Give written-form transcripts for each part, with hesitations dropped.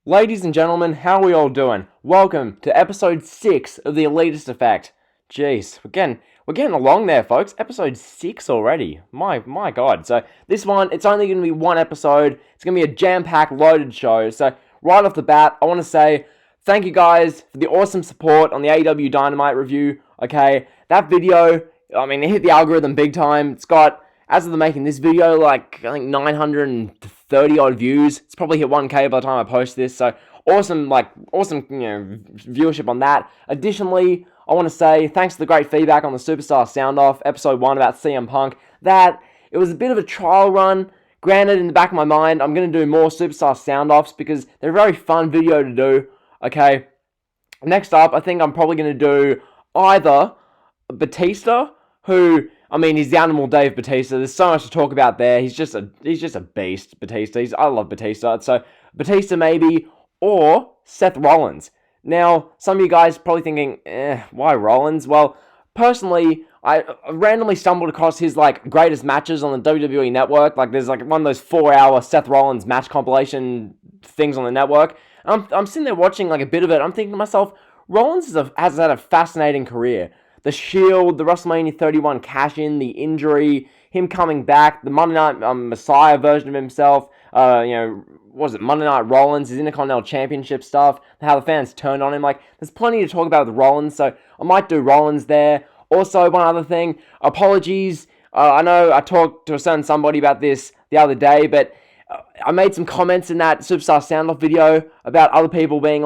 Ladies and gentlemen, how are we all doing? Welcome to episode 6 of the Elitist Effect. Jeez, we're getting along there, folks. Episode 6 already. My god. So this one, it's only going to be one episode. It's going to be a jam-packed, loaded show. So right off the bat, I want to say thank you guys for the awesome support on the AEW Dynamite review. Okay, that video, it hit the algorithm big time. It's got, as of the making this video, I think 930 odd views. It's probably hit 1K by the time I post this. So awesome, viewership on that. Additionally, I want to say thanks to the great feedback on the Superstar Sound-Off, episode 1 about CM Punk, that it was a bit of a trial run. Granted, in the back of my mind, I'm going to do more Superstar Sound-Offs because they're a very fun video to do. Okay, next up, I think I'm probably going to do either Batista, who, he's the Animal Dave Batista. There's so much to talk about there. He's just a beast, Batista. I love Batista. So Batista maybe, or Seth Rollins. Now, some of you guys probably thinking, why Rollins? Well, personally, I randomly stumbled across his greatest matches on the WWE network. There's one of those 4-hour Seth Rollins match compilation things on the network. I'm sitting there watching a bit of it. I'm thinking to myself, Rollins has had a fascinating career. The Shield, the WrestleMania 31 cash-in, the injury, him coming back, the Monday Night Messiah version of himself, Monday Night Rollins, his Intercontinental Championship stuff, how the fans turned on him. There's plenty to talk about with Rollins, so I might do Rollins there. Also, one other thing, apologies. I know I talked to a certain somebody about this the other day, but I made some comments in that Superstar Sound-Off video about other people being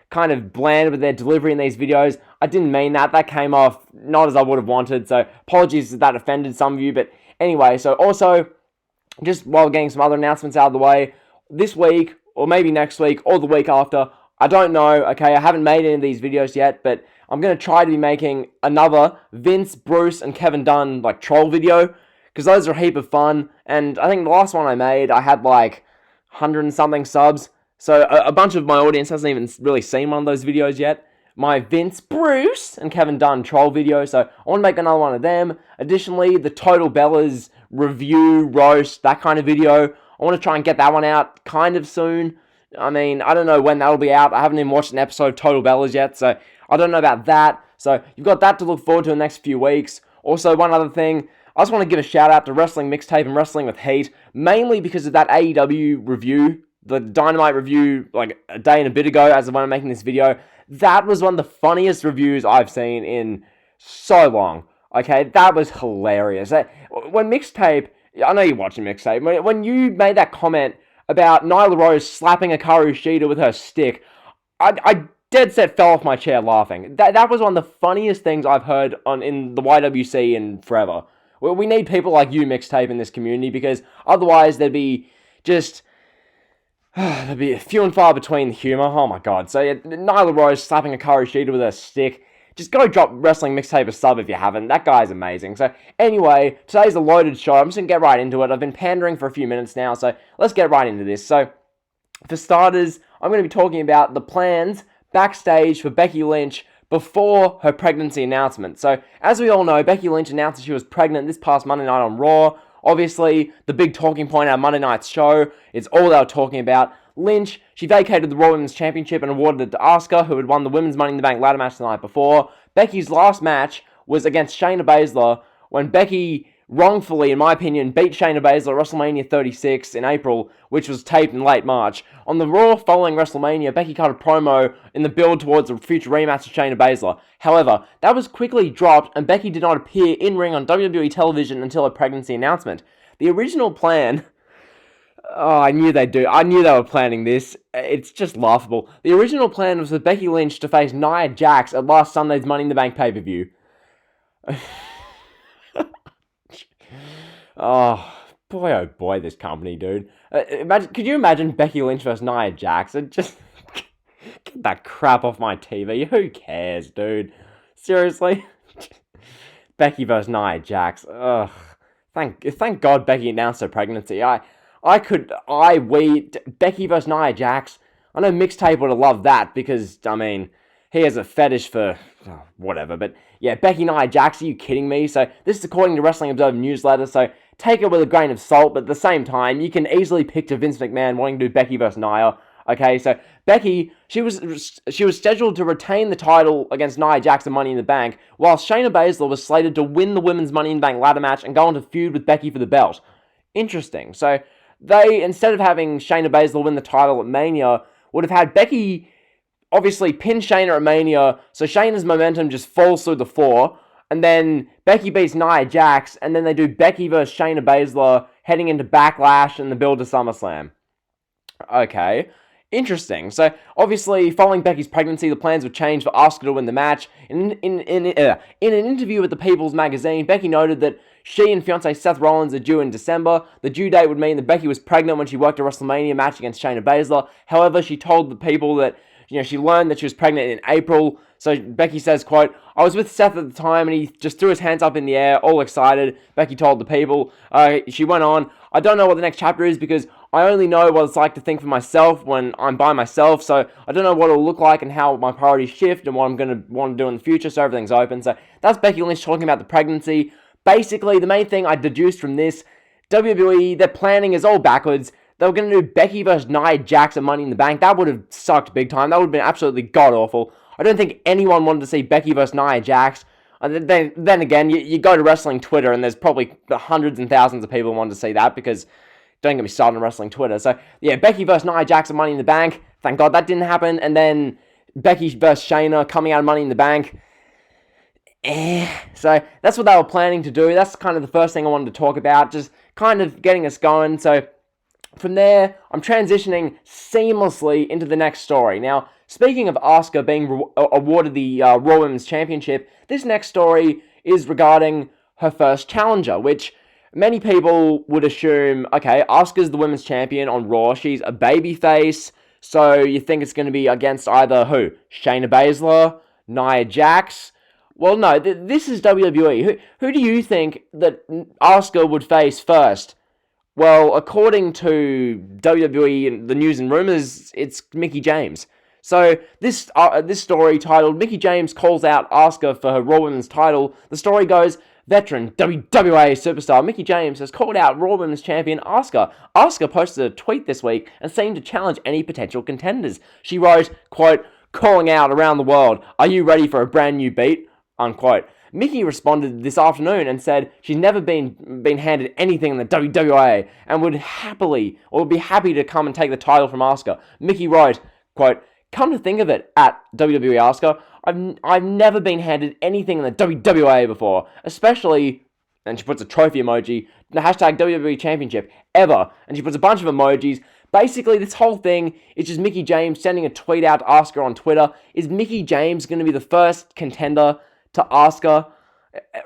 kind of bland with their delivery in these videos. I didn't mean that. That came off not as I would have wanted, so apologies if that offended some of you. But anyway, so also, just while getting some other announcements out of the way, this week, or maybe next week, or the week after, I don't know, okay, I haven't made any of these videos yet, but I'm going to try to be making another Vince, Bruce, and Kevin Dunn, troll video, because those are a heap of fun, and I think the last one I made, I had 100 and something subs, so a bunch of my audience hasn't even really seen one of those videos yet. My Vince, Bruce, and Kevin Dunn troll video, so I want to make another one of them. Additionally, the Total Bellas review, roast, that kind of video, I want to try and get that one out kind of soon. I don't know when that'll be out. I haven't even watched an episode of Total Bellas yet, so I don't know about that. So you've got that to look forward to in the next few weeks. Also, one other thing, I just want to give a shout out to Wrestling Mixtape and Wrestling with Heat, mainly because of that AEW review, the Dynamite review, a day and a bit ago, as of when I'm making this video. That was one of the funniest reviews I've seen in so long. Okay, that was hilarious. When Mixtape, I know you're watching Mixtape, when you made that comment about Nyla Rose slapping Hikaru Shida with her stick, I dead set fell off my chair laughing. That was one of the funniest things I've heard in the YWC in forever. We need people like you, Mixtape, in this community, because otherwise there'd be few and far between the humour. Oh my god. So yeah, Nyla Rose slapping Hikaru Shida with her stick. Just go drop Wrestling Mixtape a sub if you haven't. That guy's amazing. So anyway, today's a loaded show. I'm just going to get right into it. I've been pandering for a few minutes now, so let's get right into this. So for starters, I'm going to be talking about the plans backstage for Becky Lynch before her pregnancy announcement. So as we all know, Becky Lynch announced that she was pregnant this past Monday night on Raw. Obviously, the big talking point at Monday night's show is all they were talking about. Lynch, she vacated the Raw Women's Championship and awarded it to Asuka, who had won the Women's Money in the Bank ladder match the night before. Becky's last match was against Shayna Baszler, when Becky wrongfully, in my opinion, beat Shayna Baszler at WrestleMania 36 in April, which was taped in late March. On the Raw following WrestleMania, Becky cut a promo in the build towards a future rematch with Shayna Baszler. However, that was quickly dropped, and Becky did not appear in-ring on WWE television until her pregnancy announcement. The original plan... Oh, I knew they'd do. I knew they were planning this. It's just laughable. The original plan was for Becky Lynch to face Nia Jax at last Sunday's Money in the Bank pay-per-view. Oh boy, this company, dude. Could you imagine Becky Lynch versus Nia Jax? Just get that crap off my TV. Who cares, dude? Seriously? Becky versus Nia Jax. Ugh. Thank God Becky announced her pregnancy. Becky versus Nia Jax. I know Mixtape would have loved that because, he has a fetish for whatever. But yeah, Becky Nia Jax, are you kidding me? So this is according to Wrestling Observer newsletter, so take it with a grain of salt, but at the same time, you can easily picture Vince McMahon wanting to do Becky versus Nia. Okay, so Becky, she was scheduled to retain the title against Nia Jax and Money in the Bank, while Shayna Baszler was slated to win the women's Money in the Bank ladder match and go on to feud with Becky for the belt. Interesting. So they, instead of having Shayna Baszler win the title at Mania, would have had Becky obviously pin Shayna at Mania, so Shayna's momentum just falls through the floor, and then Becky beats Nia Jax, and then they do Becky versus Shayna Baszler heading into Backlash and the build to SummerSlam. Okay, interesting. So, obviously, following Becky's pregnancy, the plans would change for Asuka to win the match. In an interview with the People's Magazine, Becky noted that she and fiancé Seth Rollins are due in December. The due date would mean that Becky was pregnant when she worked a WrestleMania match against Shayna Baszler. However, she told the people that she learned that she was pregnant in April. So Becky says, quote, "I was with Seth at the time and he just threw his hands up in the air, all excited." Becky told the people. She went on, "I don't know what the next chapter is because I only know what it's like to think for myself when I'm by myself. So I don't know what it'll look like and how my priorities shift and what I'm going to want to do in the future. So everything's open." So that's Becky Lynch talking about the pregnancy. Basically, the main thing I deduced from this, WWE, their planning is all backwards. They were going to do Becky versus Nia Jax at Money in the Bank. That would have sucked big time. That would have been absolutely god-awful. I don't think anyone wanted to see Becky versus Nia Jax. Then again, you go to wrestling Twitter and there's probably hundreds and thousands of people who wanted to see that because don't get me started on wrestling Twitter. So, yeah, Becky versus Nia Jax at Money in the Bank. Thank God that didn't happen. And then Becky versus Shayna coming out of Money in the Bank. So, that's what they were planning to do. That's kind of the first thing I wanted to talk about. Just kind of getting us going. So, from there, I'm transitioning seamlessly into the next story. Now, speaking of Asuka being awarded the Raw Women's Championship, this next story is regarding her first challenger, which many people would assume, okay, Asuka's the Women's Champion on Raw. She's a babyface, so you think it's going to be against either who? Shayna Baszler? Nia Jax? Well, no, this is WWE. Who do you think that Asuka would face first? Well, according to WWE and the news and rumors, it's Mickie James. So this story titled "Mickie James calls out Asuka for her Raw Women's title." The story goes, veteran WWE superstar Mickie James has called out Raw Women's Champion Asuka. Asuka posted a tweet this week and seemed to challenge any potential contenders. She wrote, quote, "Calling out around the world, are you ready for a brand new beat?" Unquote. Mickie responded this afternoon and said she's never been handed anything in the WWE and would be happy to come and take the title from Asuka. Mickie wrote, quote, "Come to think of it, at WWE Asuka, I've never been handed anything in the WWE before, especially," and she puts a trophy emoji, the hashtag WWE Championship, ever, and she puts a bunch of emojis. Basically, this whole thing is just Mickie James sending a tweet out to Asuka on Twitter. Is Mickie James going to be the first contender to Asuka?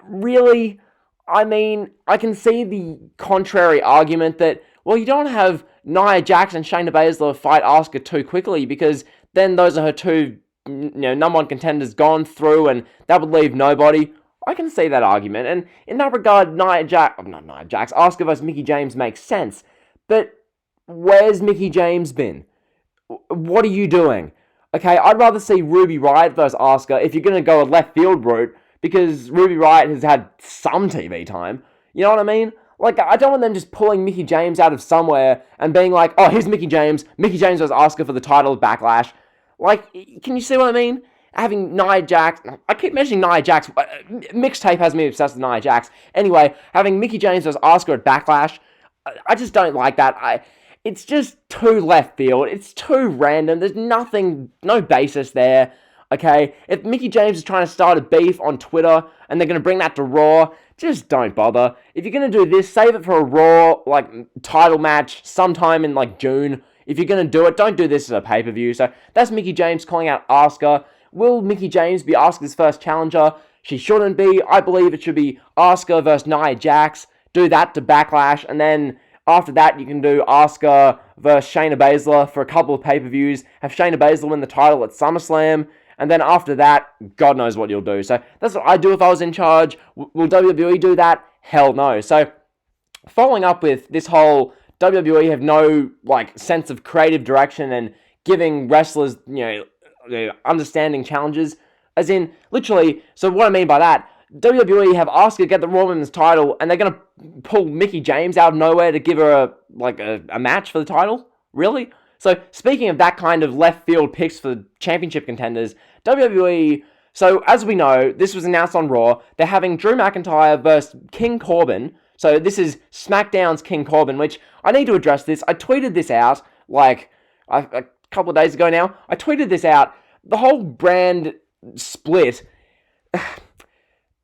Really? I mean, I can see the contrary argument that, well, you don't have Nia Jax and Shayna Baszler fight Asuka too quickly because then those are her two, number one contenders gone through and that would leave nobody. I can see that argument, and in that regard, Asuka versus Mickie James makes sense. But where's Mickie James been? What are you doing? Okay, I'd rather see Ruby Riott versus Asuka if you're going to go a left field route, because Ruby Riott has had some TV time. You know what I mean? Like, I don't want them just pulling Mickie James out of somewhere and being like, oh, here's Mickie James versus Asuka for the title of Backlash. Like, can you see what I mean? Having Nia Jax, I keep mentioning Nia Jax, Mixtape has me obsessed with Nia Jax. Anyway, having Mickie James versus Asuka at Backlash, I just don't like that. It's just too left field. It's too random. There's no basis there. Okay, if Mickie James is trying to start a beef on Twitter and they're going to bring that to Raw, just don't bother. If you're going to do this, save it for a Raw, title match sometime in, June. If you're going to do it, don't do this as a pay-per-view. So that's Mickie James calling out Asuka. Will Mickie James be Asuka's first challenger? She shouldn't be. I believe it should be Asuka versus Nia Jax. Do that to Backlash, and then after that, you can do Asuka versus Shayna Baszler for a couple of pay-per-views. Have Shayna Baszler win the title at SummerSlam. And then after that, God knows what you'll do. So that's what I'd do if I was in charge. Will WWE do that? Hell no. So following up with this whole WWE have no sense of creative direction and giving wrestlers, understanding challenges. As in, literally, so what I mean by that, WWE have Asuka get the Raw Women's title and they're going to pull Mickie James out of nowhere to give her a match for the title? Really? So, speaking of that kind of left field picks for championship contenders, WWE, so as we know, this was announced on Raw, they're having Drew McIntyre versus King Corbin. So, this is SmackDown's King Corbin, which I need to address this. I tweeted this out, like, a couple of days ago now. I tweeted this out. The whole brand split,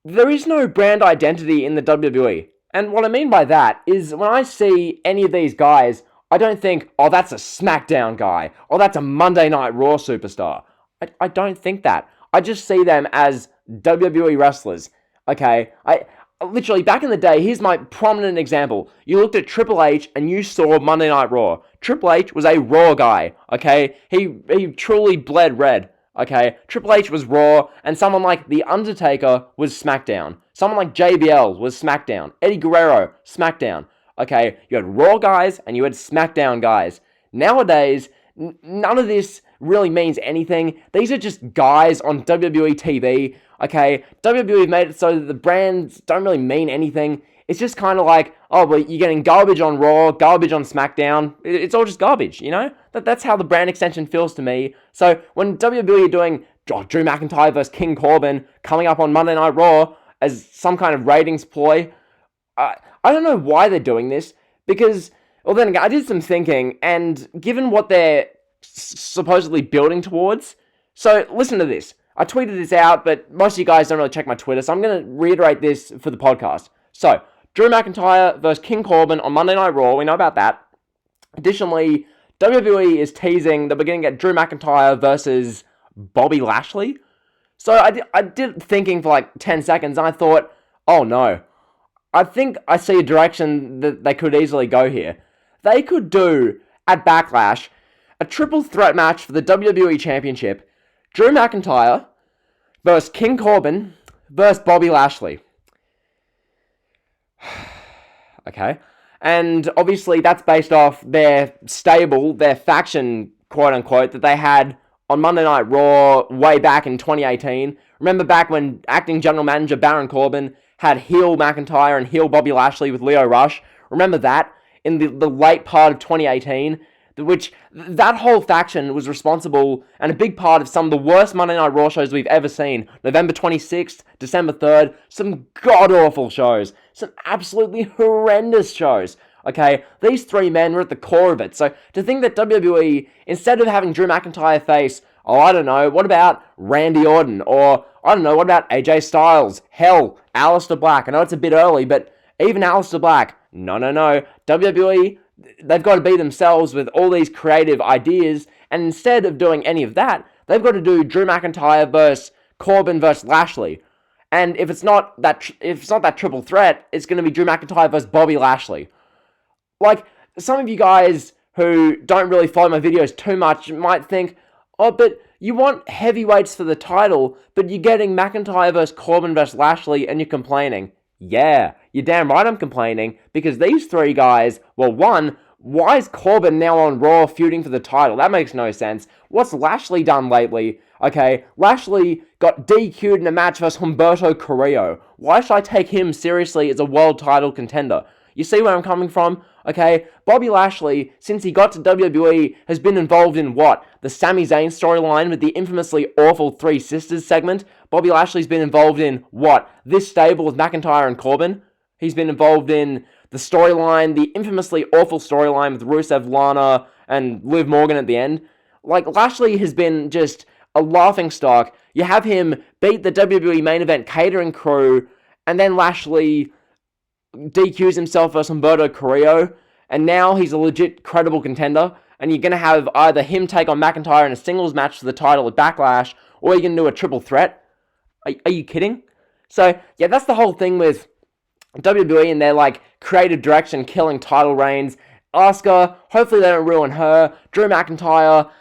there is no brand identity in the WWE. And what I mean by that is when I see any of these guys, I don't think, oh, that's a SmackDown guy, or that's a Monday Night Raw superstar. I don't think that. I just see them as WWE wrestlers, okay? I literally, back in the day, here's my prominent example. You looked at Triple H and you saw Monday Night Raw. Triple H was a Raw guy, okay? He truly bled red, okay? Triple H was Raw, and someone like The Undertaker was SmackDown. Someone like JBL was SmackDown. Eddie Guerrero, SmackDown. Okay, you had Raw guys and you had SmackDown guys. Nowadays, none of this really means anything. These are just guys on WWE TV. Okay, WWE made it so that the brands don't really mean anything. It's just kind of like, oh, well, you're getting garbage on Raw, garbage on SmackDown. It's all just garbage, you know? That's how the brand extension feels to me. So when WWE are doing Drew McIntyre versus King Corbin coming up on Monday Night Raw as some kind of ratings ploy, I don't know why they're doing this, because, well, then again, I did some thinking, and given what they're supposedly building towards, so listen to this. I tweeted this out, but most of you guys don't really check my Twitter, so I'm going to reiterate this for the podcast. So, Drew McIntyre versus King Corbin on Monday Night Raw, we know about that. Additionally, WWE is teasing that we're going to get Drew McIntyre versus Bobby Lashley. So I did thinking for like 10 seconds, and I thought, oh no. I think I see a direction that they could easily go here. They could do, at Backlash, a triple threat match for the WWE Championship. Drew McIntyre versus King Corbin versus Bobby Lashley. Okay. And obviously that's based off their stable, their faction, quote unquote, that they had on Monday Night Raw way back in 2018. Remember back when acting general manager Baron Corbin had heel McIntyre and heel Bobby Lashley with Lio Rush? Remember that? In the late part of 2018? Which, that whole faction was responsible and a big part of some of the worst Monday Night Raw shows we've ever seen. November 26th, December 3rd, some god-awful shows. Some absolutely horrendous shows. Okay, these three men were at the core of it. So, to think that WWE, instead of having Drew McIntyre face, oh, I don't know, what about Randy Orton? Or, I don't know, what about AJ Styles? Hell, Aleister Black. I know it's a bit early, but even Aleister Black. No. WWE, they've got to be themselves with all these creative ideas, and instead of doing any of that, they've got to do Drew McIntyre versus Corbin versus Lashley. And if it's not that triple threat, it's going to be Drew McIntyre versus Bobby Lashley. Like, some of you guys who don't really follow my videos too much might think, oh, but you want heavyweights for the title, but you're getting McIntyre versus Corbin versus Lashley and you're complaining. Yeah, you're damn right I'm complaining, because these three guys, well, one, why is Corbin now on Raw feuding for the title? That makes no sense. What's Lashley done lately? Okay, Lashley got DQ'd in a match versus Humberto Carrillo. Why should I take him seriously as a world title contender? You see where I'm coming from? Okay, Bobby Lashley, since he got to WWE, has been involved in what? The Sami Zayn storyline with the infamously awful Three Sisters segment? Bobby Lashley's been involved in what? This stable with McIntyre and Corbin? He's been involved in the storyline, the infamously awful storyline with Rusev, Lana, and Liv Morgan at the end. Like, Lashley has been just a laughingstock. You have him beat the WWE main event catering crew, and then Lashley DQs himself versus Humberto Carrillo, and now he's a legit credible contender, and you're going to have either him take on McIntyre in a singles match for the title at Backlash, or you're going to do a triple threat. Are you kidding? So, yeah, that's the whole thing with WWE and their, like, creative direction killing title reigns. Asuka, hopefully they don't ruin her. Drew McIntyre,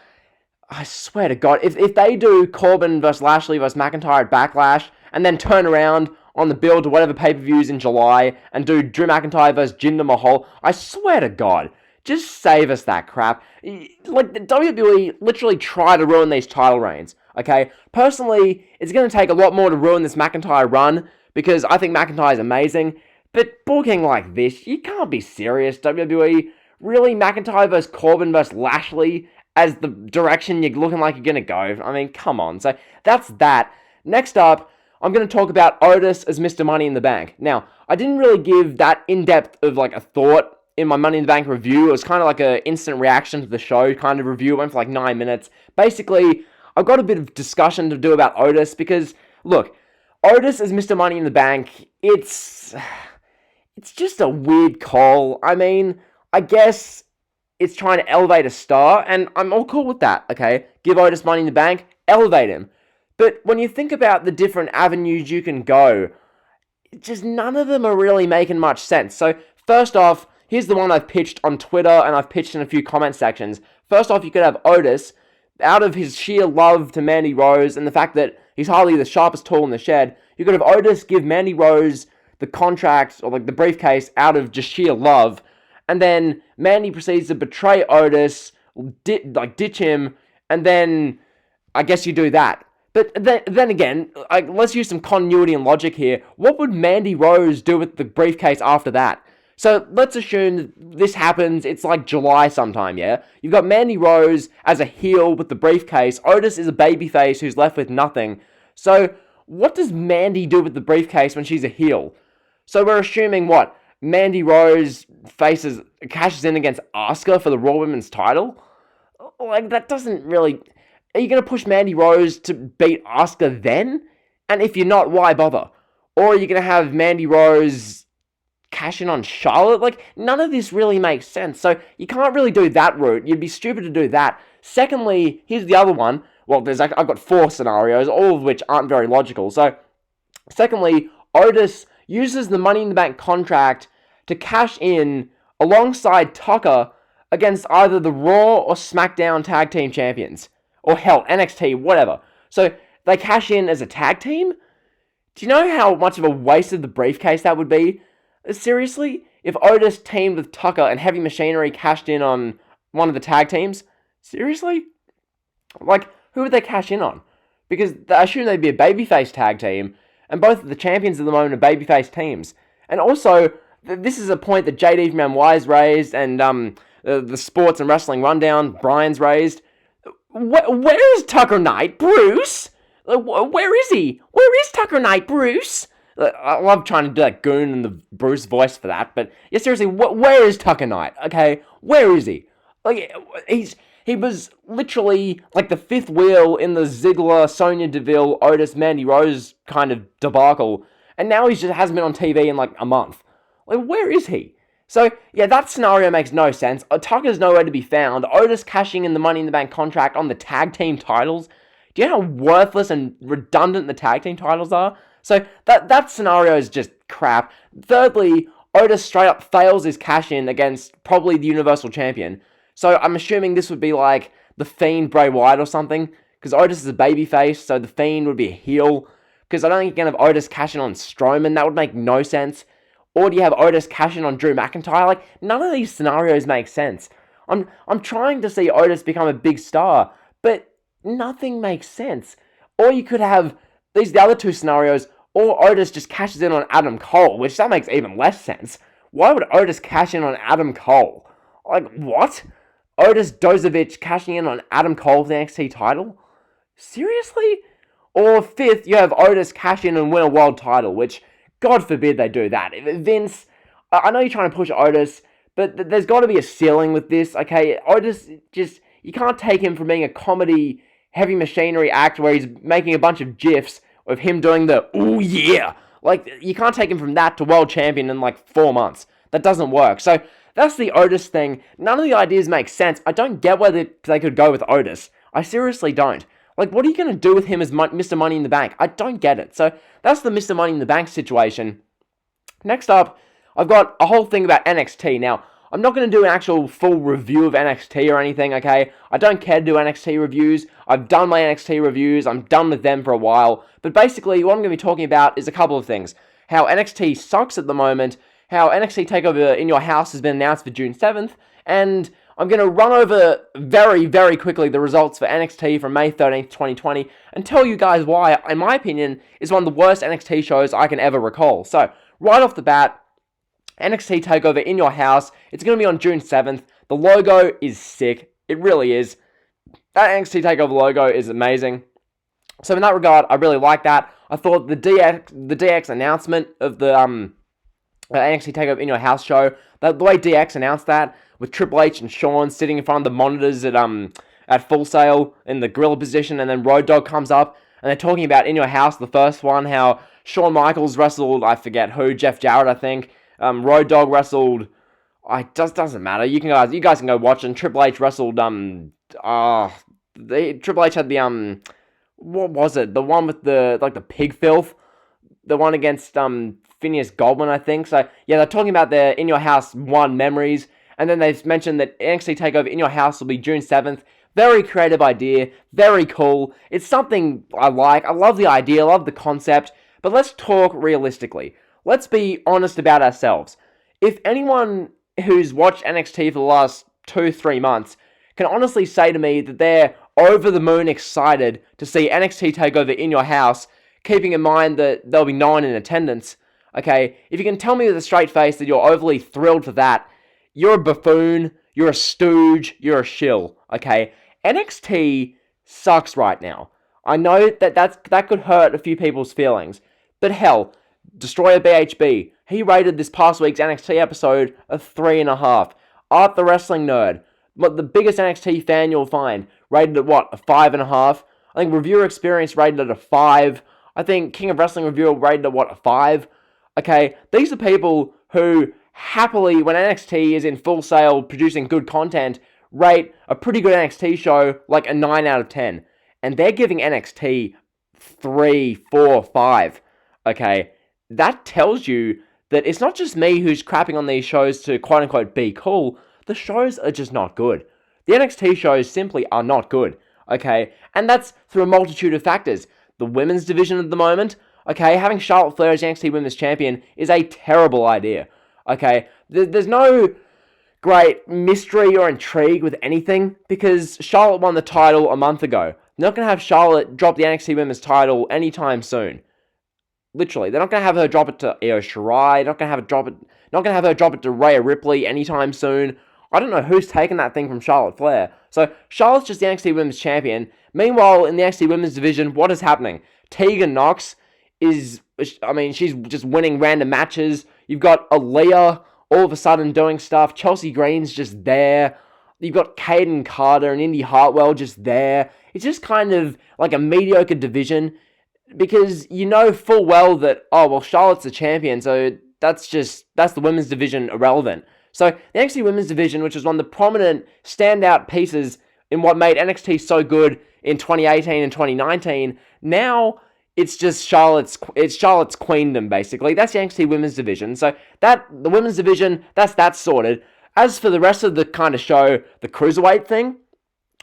I swear to God, if they do Corbin versus Lashley versus McIntyre at Backlash, and then turn around on the build to whatever pay-per-views in July, and do Drew McIntyre versus Jinder Mahal, I swear to God, just save us that crap. Like, the WWE literally try to ruin these title reigns, okay? Personally, it's going to take a lot more to ruin this McIntyre run, because I think McIntyre's amazing, but booking like this, you can't be serious, WWE. really, McIntyre versus Corbin versus Lashley as the direction you're looking like you're going to go? I mean, come on. So that's that. Next up, I'm going to talk about Otis as Mr. Money in the Bank. Now, I didn't really give that in-depth of like a thought in my Money in the Bank review. It was kind of like an instant reaction to the show kind of review. It went for like 9 minutes. Basically, I've got a bit of discussion to do about Otis because, look, Otis as Mr. Money in the Bank, it's just a weird call. I mean, I guess it's trying to elevate a star, and I'm all cool with that, okay? Give Otis Money in the Bank, elevate him. But when you think about the different avenues you can go, just none of them are really making much sense. So, first off, here's the one I've pitched on Twitter, and I've pitched in a few comment sections. First off, you could have Otis, out of his sheer love to Mandy Rose, and the fact that he's hardly the sharpest tool in the shed, you could have Otis give Mandy Rose the contract, or like the briefcase, out of just sheer love, and then Mandy proceeds to betray Otis, ditch him, and then I guess you do that. But then again, let's use some continuity and logic here. What would Mandy Rose do with the briefcase after that? So let's assume this happens, it's like July sometime, yeah? You've got Mandy Rose as a heel with the briefcase. Otis is a babyface who's left with nothing. So what does Mandy do with the briefcase when she's a heel? So we're assuming what? Mandy Rose cashes in against Asuka for the Raw Women's title? Like, that doesn't really... Are you going to push Mandy Rose to beat Asuka then? And if you're not, why bother? Or are you going to have Mandy Rose cash in on Charlotte? Like, none of this really makes sense. So you can't really do that route. You'd be stupid to do that. Secondly, here's the other one. Well, I've got 4 scenarios, all of which aren't very logical. So, secondly, Otis uses the Money in the Bank contract to cash in alongside Tucker against either the Raw or SmackDown Tag Team Champions. Or hell, NXT, whatever. So, they cash in as a tag team? Do you know how much of a waste of the briefcase that would be? Seriously? If Otis teamed with Tucker and Heavy Machinery cashed in on one of the tag teams? Seriously? Like, who would they cash in on? Because I assume they'd be a babyface tag team, and both of the champions at the moment are babyface teams. And also, this is a point that JD from NY's raised, and the Sports and Wrestling Rundown, Brian's raised. Where is Tucker Knight? Bruce? Where is he? Where is Tucker Knight, Bruce? I love trying to do that goon and the Bruce voice for that, but yeah, seriously, where is Tucker Knight? Okay, where is he? Like, he was literally like the 5th wheel in the Ziggler, Sonya Deville, Otis, Mandy Rose kind of debacle, and now he just hasn't been on TV in like a month. Like, where is he? So, yeah, that scenario makes no sense. Tucker's nowhere to be found. Otis cashing in the Money in the Bank contract on the tag team titles. Do you know how worthless and redundant the tag team titles are? So, that scenario is just crap. Thirdly, Otis straight up fails his cash-in against probably the Universal Champion. So, I'm assuming this would be like the Fiend Bray Wyatt or something. Because Otis is a babyface, so the Fiend would be a heel. Because I don't think you can have Otis cash in on Strowman. That would make no sense. Or do you have Otis cash in on Drew McIntyre? Like, none of these scenarios make sense. I'm trying to see Otis become a big star, but nothing makes sense. Or you could have, these are the other 2 scenarios, or Otis just cashes in on Adam Cole, which that makes even less sense. Why would Otis cash in on Adam Cole? Like, what? Otis Dozovich cashing in on Adam Cole for the NXT title? Seriously? Or 5th, you have Otis cash in and win a world title, which... God forbid they do that. Vince, I know you're trying to push Otis, but there's got to be a ceiling with this, okay? Otis, just, you can't take him from being a comedy, heavy machinery act where he's making a bunch of GIFs of him doing the, ooh yeah! Like, you can't take him from that to world champion in like 4 months. That doesn't work. So, that's the Otis thing. None of the ideas make sense. I don't get where they could go with Otis. I seriously don't. Like, what are you going to do with him as Mr. Money in the Bank? I don't get it. So, that's the Mr. Money in the Bank situation. Next up, I've got a whole thing about NXT. Now, I'm not going to do an actual full review of NXT or anything, okay? I don't care to do NXT reviews. I've done my NXT reviews. I'm done with them for a while. But basically, what I'm going to be talking about is a couple of things. How NXT sucks at the moment, how NXT TakeOver in Your House has been announced for June 7th, and I'm going to run over very, very quickly the results for NXT from May 13th, 2020, and tell you guys why, in my opinion, is one of the worst NXT shows I can ever recall. So, right off the bat, NXT TakeOver in Your House, it's going to be on June 7th. The logo is sick. It really is. That NXT TakeOver logo is amazing. So in that regard, I really like that. I thought the DX announcement of the NXT TakeOver In Your House show, the way DX announced that, with Triple H and Shawn sitting in front of the monitors at Full Sail in the gorilla position, and then Road Dogg comes up, and they're talking about In Your House, the first one, how Shawn Michaels wrestled, I forget who, Jeff Jarrett, I think. Road Dogg wrestled, it just doesn't matter. You guys can go watch, and Triple H wrestled, Triple H had the, what was it? The one with the pig filth? The one against, Phineas Goldman, I think. So, yeah, they're talking about their In Your House 1 memories, and then they've mentioned that NXT TakeOver In Your House will be June 7th. Very creative idea, very cool. It's something I like. I love the idea, I love the concept, but let's talk realistically. Let's be honest about ourselves. If anyone who's watched NXT for the last 2-3 months can honestly say to me that they're over the moon excited to see NXT TakeOver In Your House, keeping in mind that there'll be no one in attendance, okay, if you can tell me with a straight face that you're overly thrilled for that, you're a buffoon, you're a stooge, you're a shill, okay? NXT sucks right now. I know that could hurt a few people's feelings, but hell, Destroyer BHB, he rated this past week's NXT episode a 3.5. Art the Wrestling Nerd, the biggest NXT fan you'll find, rated at what, a 5.5? I think Reviewer Experience rated at a 5. I think King of Wrestling Reviewer rated at what, a 5? Okay, these are people who happily, when NXT is in Full Sail producing good content, rate a pretty good NXT show like a 9 out of 10. And they're giving NXT 3, 4, 5. Okay, that tells you that it's not just me who's crapping on these shows to quote-unquote be cool. The shows are just not good. The NXT shows simply are not good. Okay, and that's through a multitude of factors. The women's division at the moment, okay, having Charlotte Flair as NXT Women's Champion is a terrible idea. Okay, there's no great mystery or intrigue with anything because Charlotte won the title a month ago. They're not going to have Charlotte drop the NXT Women's title anytime soon. Literally, they're not going to have her drop it to Io Shirai. They're not going to have her drop it to Rhea Ripley anytime soon. I don't know who's taken that thing from Charlotte Flair. So, Charlotte's just the NXT Women's Champion. Meanwhile, in the NXT Women's division, what is happening? Tegan Nox she's just winning random matches. You've got Aaliyah all of a sudden doing stuff. Chelsea Green's just there. You've got Kaden Carter and Indy Hartwell just there. It's just kind of like a mediocre division because you know full well that, Charlotte's the champion, so that's the women's division irrelevant. So, the NXT Women's Division, which was one of the prominent standout pieces in what made NXT so good in 2018 and 2019, now it's just Charlotte's queendom, basically. That's the NXT Women's Division. So, the Women's Division, that's sorted. As for the rest of the kind of show, the Cruiserweight thing,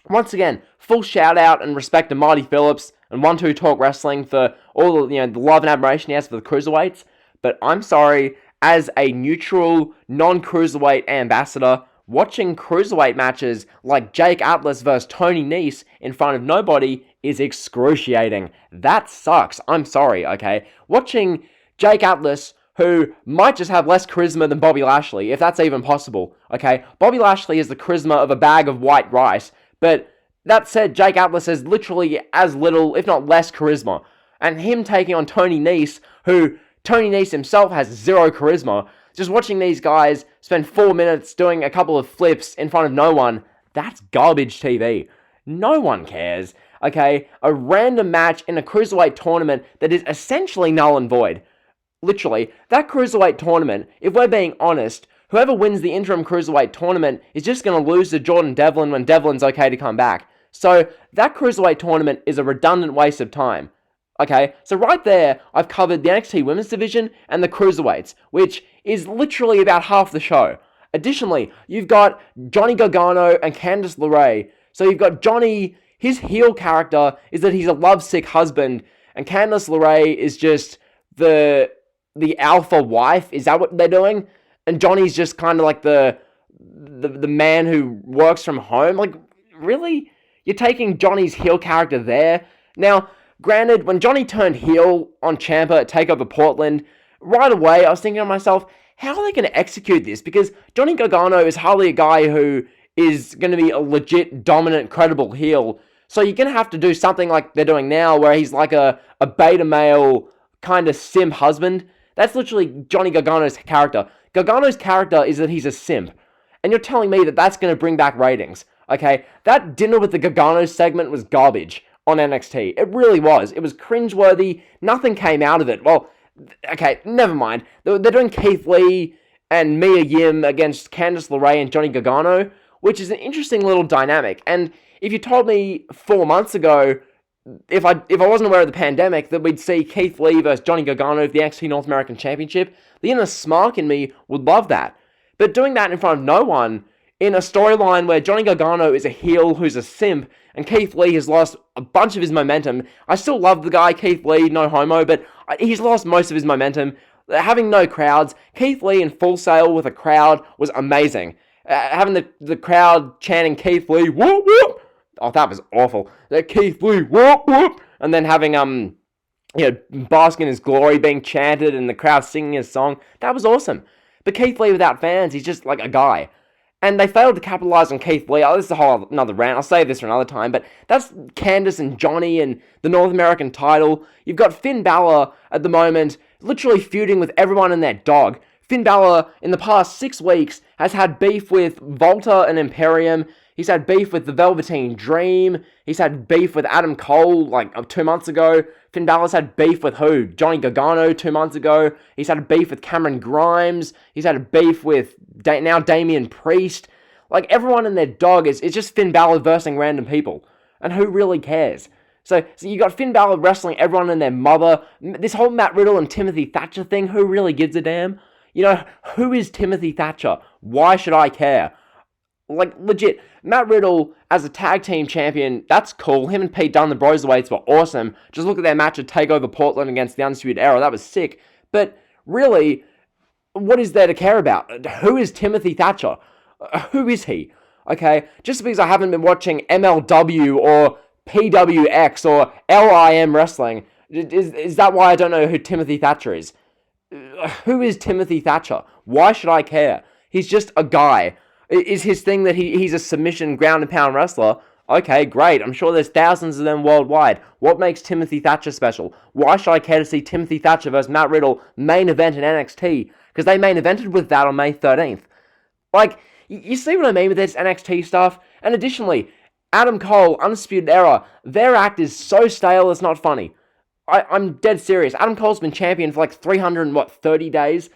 once again, full shout out and respect to Marty Phillips and 1-2 Talk Wrestling for all the love and admiration he has for the Cruiserweights. But I'm sorry, as a neutral, non-Cruiserweight ambassador, watching Cruiserweight matches like Jake Atlas versus Tony Nese in front of nobody is excruciating. That sucks. I'm sorry, okay? Watching Jake Atlas, who might just have less charisma than Bobby Lashley, if that's even possible, okay? Bobby Lashley has the charisma of a bag of white rice, but that said, Jake Atlas has literally as little, if not less, charisma. And him taking on Tony Nese, who Tony Nese himself has zero charisma. Just watching these guys spend 4 minutes doing a couple of flips in front of no one, that's garbage TV. No one cares, okay? A random match in a Cruiserweight tournament that is essentially null and void. Literally, that Cruiserweight tournament, if we're being honest, whoever wins the interim Cruiserweight tournament is just going to lose to Jordan Devlin when Devlin's okay to come back. So, that Cruiserweight tournament is a redundant waste of time. Okay, so right there, I've covered the NXT Women's Division and the Cruiserweights, which is literally about half the show. Additionally, you've got Johnny Gargano and Candice LeRae. So you've got Johnny, his heel character is that he's a lovesick husband, and Candice LeRae is just the alpha wife. Is that what they're doing? And Johnny's just kind of like the man who works from home. Like, really? You're taking Johnny's heel character there? Now, granted, when Johnny turned heel on Ciampa at TakeOver Portland, right away I was thinking to myself, how are they going to execute this? Because Johnny Gargano is hardly a guy who is going to be a legit, dominant, credible heel. So you're going to have to do something like they're doing now, where he's like a beta male kind of simp husband. That's literally Johnny Gargano's character. Gargano's character is that he's a simp. And you're telling me that that's going to bring back ratings. Okay, that Dinner with the Garganos segment was garbage on NXT. It really was. It was cringeworthy. Nothing came out of it. Well, okay, never mind. They're doing Keith Lee and Mia Yim against Candice LeRae and Johnny Gargano, which is an interesting little dynamic. And if you told me 4 months ago, if I wasn't aware of the pandemic, that we'd see Keith Lee versus Johnny Gargano for the NXT North American Championship, the inner smark in me would love that. But doing that in front of no one, in a storyline where Johnny Gargano is a heel who's a simp, and Keith Lee has lost a bunch of his momentum. I still love the guy, Keith Lee, no homo, but he's lost most of his momentum. Having no crowds, Keith Lee in Full Sail with a crowd was amazing. Having the crowd chanting Keith Lee, whoop whoop, oh, that was awful. Keith Lee, whoop whoop, and then having bask in his glory being chanted and the crowd singing his song, that was awesome. But Keith Lee without fans, he's just like a guy. And they failed to capitalize on Keith Lee. Oh, this is a whole another rant. I'll save this for another time. But that's Candice and Johnny and the North American title. You've got Finn Balor at the moment, literally feuding with everyone and their dog. Finn Balor, in the past 6 weeks, has had beef with Volta and Imperium. He's had beef with the Velveteen Dream. He's had beef with Adam Cole, 2 months ago. Finn Balor's had beef with who? Johnny Gargano 2 months ago. He's had a beef with Cameron Grimes. He's had a beef with now Damian Priest. Everyone and their dog is just Finn Balor versing random people. And who really cares? So you got Finn Balor wrestling everyone and their mother. This whole Matt Riddle and Timothy Thatcher thing, who really gives a damn? Who is Timothy Thatcher? Why should I care? Legit, Matt Riddle as a tag team champion, that's cool. Him and Pete Dunne, the Broserweights, were awesome. Just look at their match at TakeOver Portland against the Undisputed Era. That was sick. But really, what is there to care about? Who is Timothy Thatcher? Who is he? Okay, just because I haven't been watching MLW or PWX or LIM Wrestling, is that why I don't know who Timothy Thatcher is? Who is Timothy Thatcher? Why should I care? He's just a guy. Is his thing that he's a submission ground and pound wrestler? Okay, great. I'm sure there's thousands of them worldwide. What makes Timothy Thatcher special? Why should I care to see Timothy Thatcher versus Matt Riddle main event in NXT? Because they main evented with that on May 13th. You see what I mean with this NXT stuff? And additionally, Adam Cole, Undisputed Era, their act is so stale it's not funny. I'm dead serious. Adam Cole's been champion for 330 days?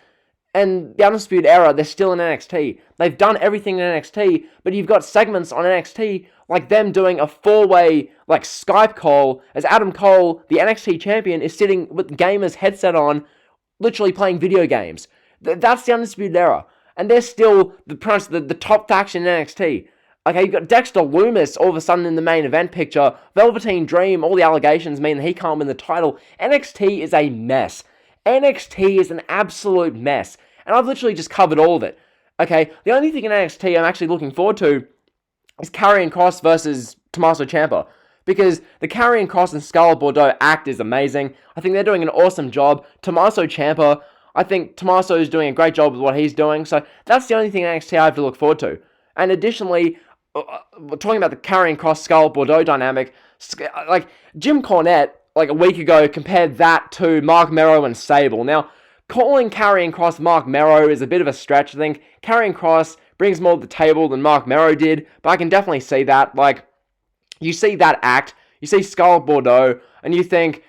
And the Undisputed Era, they're still in NXT. They've done everything in NXT, but you've got segments on NXT like them doing a 4-way Skype call as Adam Cole, the NXT champion, is sitting with the gamer's headset on, literally playing video games. That's the Undisputed Era. And they're still the top faction in NXT. Okay, you've got Dexter Lumis all of a sudden in the main event picture. Velveteen Dream, all the allegations mean that he can't win the title. NXT is a mess. NXT is an absolute mess. And I've literally just covered all of it. Okay, the only thing in NXT I'm actually looking forward to is Karrion Kross versus Tommaso Ciampa. Because the Karrion Kross and Scarlett Bordeaux act is amazing. I think they're doing an awesome job. Tommaso Ciampa, I think Tommaso is doing a great job with what he's doing. So that's the only thing in NXT I have to look forward to. And additionally, talking about the Karrion Kross Scarlett Bordeaux dynamic, Jim Cornette, a week ago, compared that to Mark Mero and Sable. Now, calling Karrion Kross Mark Mero is a bit of a stretch. I think Karrion Kross brings more to the table than Mark Mero did, but I can definitely see that. You see that act, you see Scarlett Bordeaux, and you think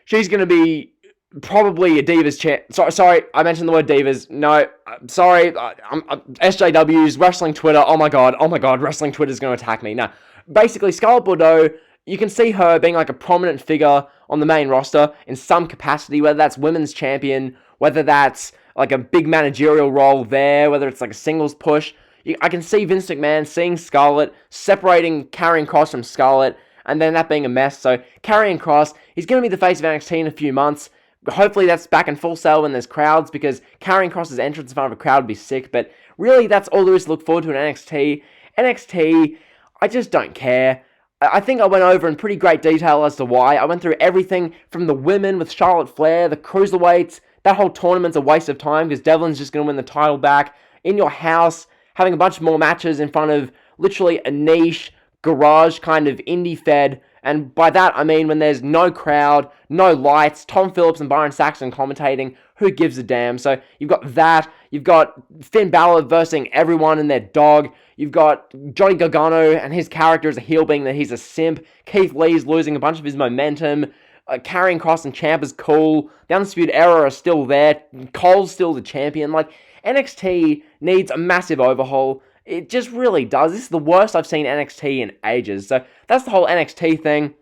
she's going to be probably a Divas champ. Sorry, I mentioned the word Divas. No, sorry, SJW's Wrestling Twitter. Oh my god, Wrestling Twitter's going to attack me. No, basically, Scarlett Bordeaux, you can see her being a prominent figure on the main roster in some capacity, whether that's women's champion, whether that's a big managerial role there, whether it's a singles push. I can see Vince McMahon seeing Scarlett, separating Karrion Kross from Scarlett, and then that being a mess. So Karrion Kross, he's going to be the face of NXT in a few months. Hopefully that's back in Full Sail when there's crowds, because Karrion Kross's entrance in front of a crowd would be sick, but really that's all there is to look forward to in NXT. NXT, I just don't care. I think I went over in pretty great detail as to why. I went through everything from the women with Charlotte Flair, the cruiserweights. That whole tournament's a waste of time because Devlin's just going to win the title back in your house, having a bunch more matches in front of literally a niche, garage kind of indie fed, and by that I mean when there's no crowd, no lights, Tom Phillips and Byron Saxton commentating, who gives a damn? So you've got that, you've got Finn Balor versus everyone and their dog, you've got Johnny Gargano and his character as a heel being that he's a simp, Keith Lee's losing a bunch of his momentum, Karrion Kross and Ciampa is cool, the Undisputed Era are still there, Cole's still the champion, like, NXT needs a massive overhaul. It just really does. This is the worst I've seen NXT in ages. So that's the whole NXT thing.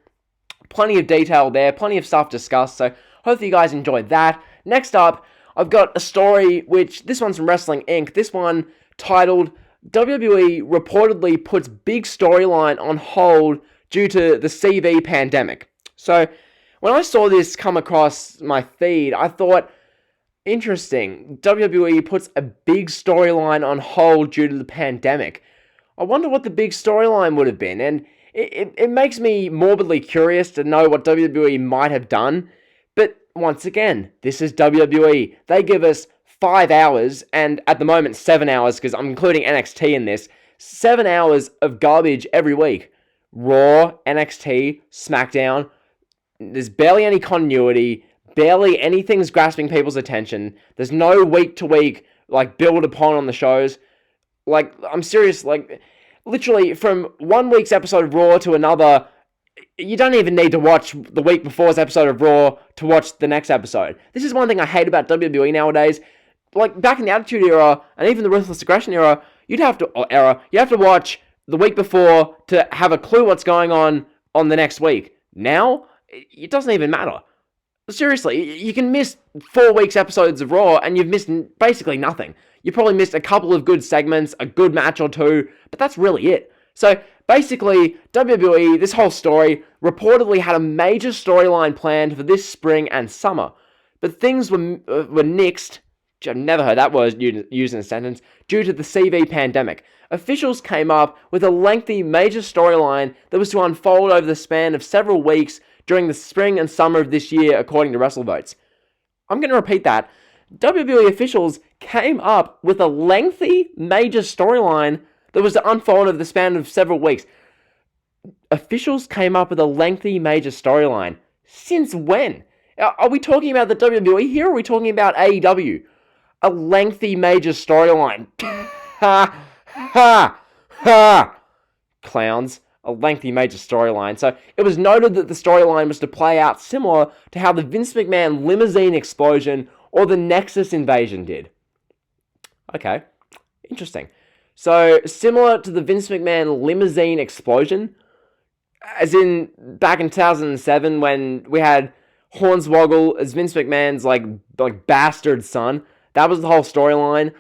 Plenty of detail there, plenty of stuff discussed. So hopefully you guys enjoyed that. Next up, I've got a story which, this one's from Wrestling Inc. This one titled, WWE reportedly puts big storyline on hold due to the CV pandemic. So when I saw this come across my feed, I thought, interesting. WWE puts a big storyline on hold due to the pandemic. I wonder what the big storyline would have been, and it makes me morbidly curious to know what WWE might have done. But once again, this is WWE. They give us 5 hours, and at the moment 7 hours, because I'm including NXT in this, 7 hours of garbage every week. Raw, NXT, SmackDown. There's barely any continuity. Barely anything's grasping people's attention. There's no week-to-week, like, build upon on the shows. Like, I'm serious, like, literally, from one week's episode of Raw to another, you don't even need to watch the week before's episode of Raw to watch the next episode. This is one thing I hate about WWE nowadays. Like, back in the Attitude Era, and even the Ruthless Aggression Era, you have to watch the week before to have a clue what's going on the next week. Now, it doesn't even matter. Seriously, you can miss 4 weeks episodes of Raw and you've missed basically nothing. You probably missed a couple of good segments, a good match or two, but that's really it. So basically, WWE, this whole story, reportedly had a major storyline planned for this spring and summer, but things were nixed, I've never heard that word used in a sentence, due to the CV pandemic. Officials came up with a lengthy major storyline that was to unfold over the span of several weeks during the spring and summer of this year, according to WrestleVotes. I'm going to repeat that. WWE officials came up with a lengthy major storyline that was to unfold over the span of several weeks. Officials came up with a lengthy major storyline. Since when? Are we talking about the WWE here, or are we talking about AEW? A lengthy major storyline. Ha! Ha! Ha! Clowns. A lengthy major storyline. So it was noted that the storyline was to play out similar to how the Vince McMahon limousine explosion or the Nexus invasion did. Okay, interesting. So similar to the Vince McMahon limousine explosion, as in back in 2007 when we had Hornswoggle as Vince McMahon's like bastard son. That was the whole storyline.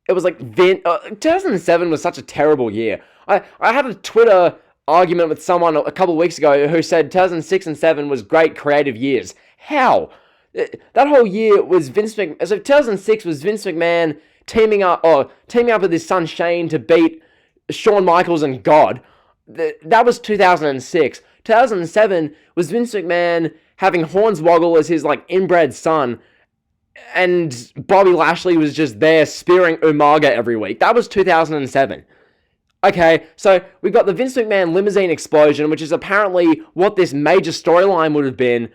It was like 2007 was such a terrible year. I had a Twitter argument with someone a couple of weeks ago who said 2006 and 7 was great creative years. How? That whole year was Vince McMahon. So 2006 was Vince McMahon teaming up with his son Shane to beat Shawn Michaels and God. That was 2006. 2007 was Vince McMahon having Hornswoggle as his inbred son, and Bobby Lashley was just there spearing Umaga every week. That was 2007. Okay, so we've got the Vince McMahon limousine explosion, which is apparently what this major storyline would have been.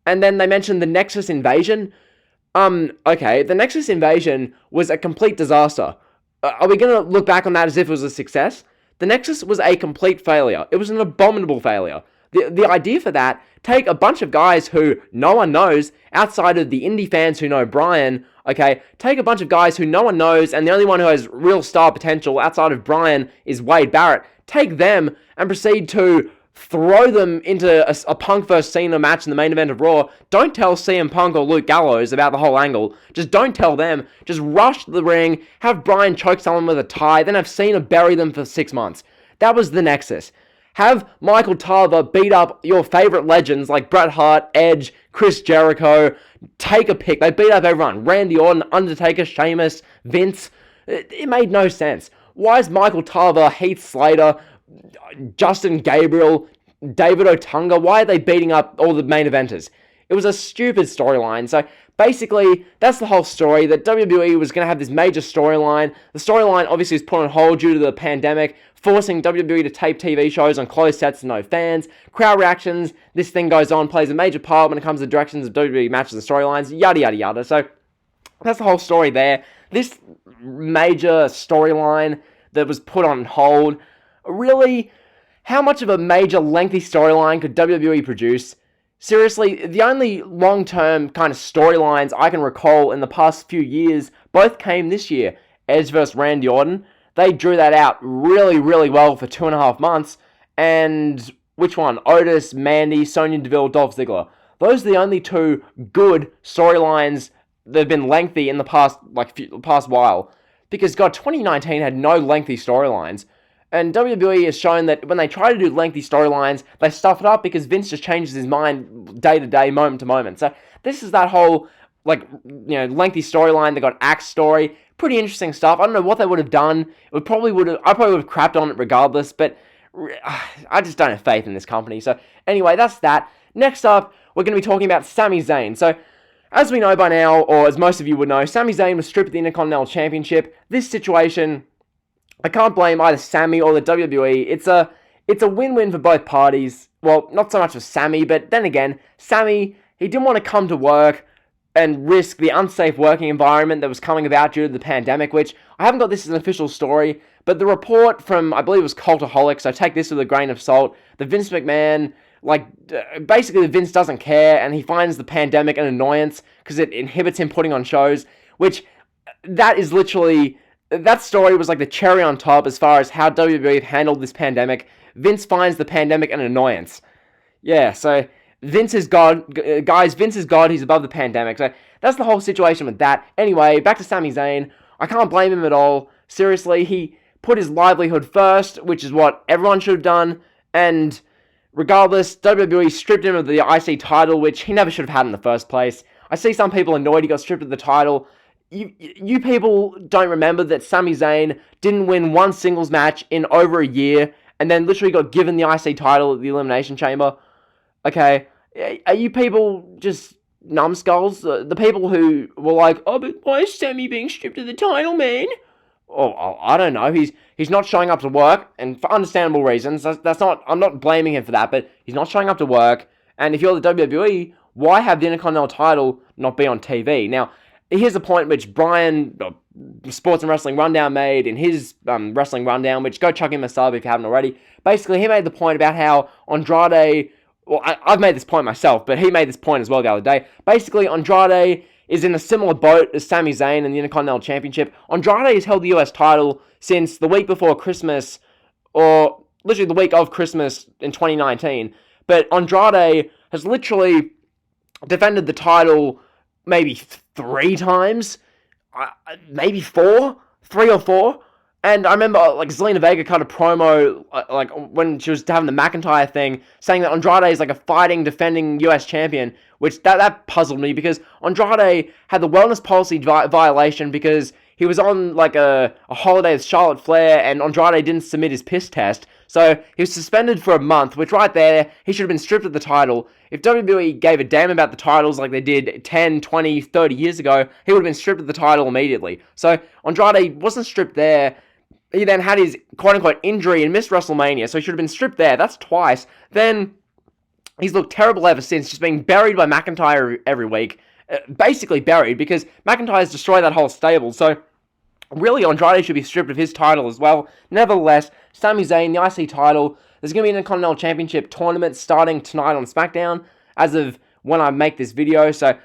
And then they mentioned the Nexus invasion. Okay, the Nexus invasion was a complete disaster. Are we going to look back on that as if it was a success? The Nexus was a complete failure. It was an abominable failure. The idea for that, take a bunch of guys who no one knows, outside of the indie fans who know Brian, okay, take a bunch of guys who no one knows, and the only one who has real star potential outside of Brian is Wade Barrett. Take them and proceed to throw them into a Punk vs. Cena match in the main event of Raw. Don't tell CM Punk or Luke Gallows about the whole angle. Just don't tell them. Just rush to the ring, have Brian choke someone with a tie, then have Cena bury them for 6 months. That was the Nexus. Have Michael Tarver beat up your favorite legends like Bret Hart, Edge, Chris Jericho. Take a pick. They beat up everyone. Randy Orton, Undertaker, Sheamus, Vince. It made no sense. Why is Michael Tarver, Heath Slater, Justin Gabriel, David Otunga, why are they beating up all the main eventers? It was a stupid storyline. So basically, that's the whole story, that WWE was going to have this major storyline. The storyline obviously was put on hold due to the pandemic, forcing WWE to tape TV shows on closed sets and no fans. Crowd reactions, this thing goes on, plays a major part when it comes to directions of WWE matches and storylines, yada yada yada. So that's the whole story there. This major storyline that was put on hold, really, how much of a major lengthy storyline could WWE produce? Seriously, the only long-term kind of storylines I can recall in the past few years both came this year. Edge vs. Randy Orton. They drew that out really, really well for 2.5 months. And which one? Otis, Mandy, Sonya Deville, Dolph Ziggler. Those are the only two good storylines that have been lengthy in the past while. Because, God, 2019 had no lengthy storylines. And WWE has shown that when they try to do lengthy storylines, they stuff it up because Vince just changes his mind day to day, moment to moment. So this is that whole, lengthy storyline. They got Axe story. Pretty interesting stuff. I don't know what they would have done. I probably would have crapped on it regardless, but I just don't have faith in this company. So anyway, that's that. Next up, we're going to be talking about Sami Zayn. So as we know by now, or as most of you would know, Sami Zayn was stripped of the Intercontinental Championship. This situation, I can't blame either Sami or the WWE. It's a win-win for both parties. Well, not so much for Sami, but then again, Sami, he didn't want to come to work and risk the unsafe working environment that was coming about due to the pandemic, which I haven't got this as an official story, but the report from, I believe it was Cultaholic, so take this with a grain of salt, that Vince McMahon, basically Vince doesn't care, and he finds the pandemic an annoyance because it inhibits him putting on shows, which, that is literally, that story was like the cherry on top as far as how WWE handled this pandemic. Vince finds the pandemic an annoyance. Yeah, so Vince is God. Guys, Vince is God. He's above the pandemic. So that's the whole situation with that. Anyway, back to Sami Zayn. I can't blame him at all. Seriously, he put his livelihood first, which is what everyone should have done. And regardless, WWE stripped him of the IC title, which he never should have had in the first place. I see some people annoyed he got stripped of the title. You people don't remember that Sami Zayn didn't win one singles match in over a year, and then literally got given the IC title at the Elimination Chamber? Okay, are you people just numbskulls? The people who were like, oh, but why is Sami being stripped of the title, man? Oh, I don't know. He's not showing up to work, and for understandable reasons. That's not. I'm not blaming him for that, but he's not showing up to work. And if you're the WWE, why have the Intercontinental title not be on TV? Now, here's a point which Brian, Sports and Wrestling Rundown, made in his Wrestling Rundown, which go chuck him a sub if you haven't already. Basically, he made the point about how Andrade, well, I've made this point myself, but he made this point as well the other day. Basically, Andrade is in a similar boat as Sami Zayn in the Intercontinental Championship. Andrade has held the US title since the week before Christmas, or literally the week of Christmas in 2019. But Andrade has literally defended the title maybe 3 times, maybe 4, 3 or 4. And I remember, Zelina Vega cut a promo, when she was having the McIntyre thing, saying that Andrade is a fighting, defending US champion, which that puzzled me, because Andrade had the wellness policy violation because he was on, a holiday with Charlotte Flair, and Andrade didn't submit his piss test. So he was suspended for a month, which right there, he should have been stripped of the title. If WWE gave a damn about the titles like they did 10, 20, 30 years ago, he would have been stripped of the title immediately. So Andrade wasn't stripped there. He then had his quote-unquote injury and missed WrestleMania, so he should have been stripped there. That's twice. Then he's looked terrible ever since, just being buried by McIntyre every week. Basically buried, because McIntyre's destroyed that whole stable. So really, Andrade should be stripped of his title as well. Nevertheless, Sami Zayn, the IC title. There's going to be an Intercontinental Championship tournament starting tonight on SmackDown, as of when I make this video. So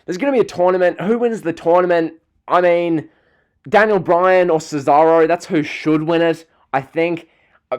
there's going to be a tournament. Who wins the tournament? I mean, Daniel Bryan or Cesaro, that's who should win it, I think.